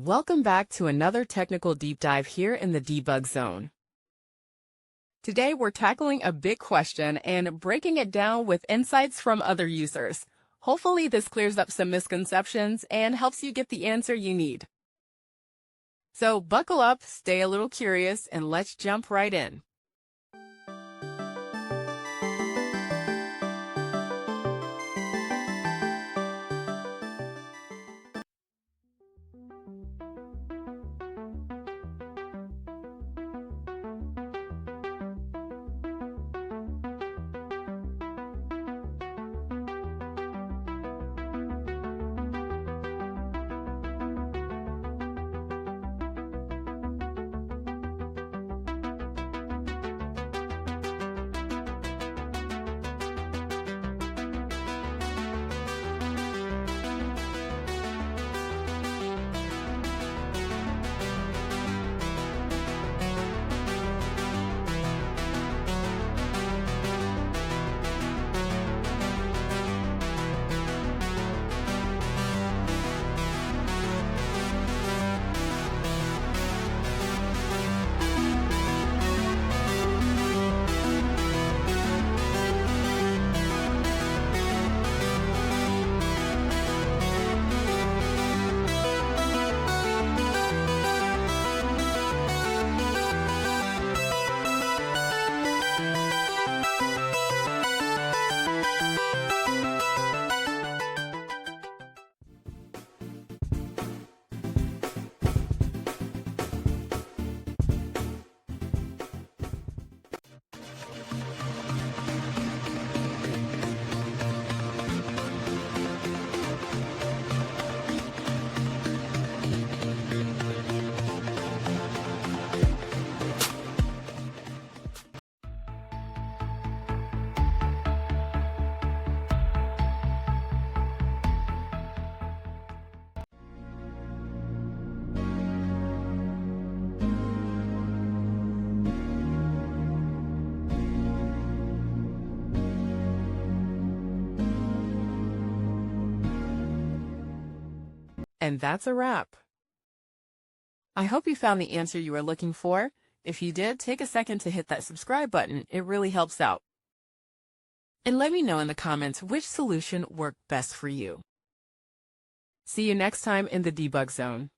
Welcome back to another technical deep dive here in the debug zone. Today we're tackling a big question and breaking it down with insights from other users. Hopefully this clears up some misconceptions and helps you get the answer you need. So buckle up, stay a little curious, and let's jump right in. And that's a wrap. I hope you found the answer you were looking for. If you did, take a second to hit that subscribe button. It really helps out. And let me know in the comments which solution worked best for you. See you next time in the debug zone.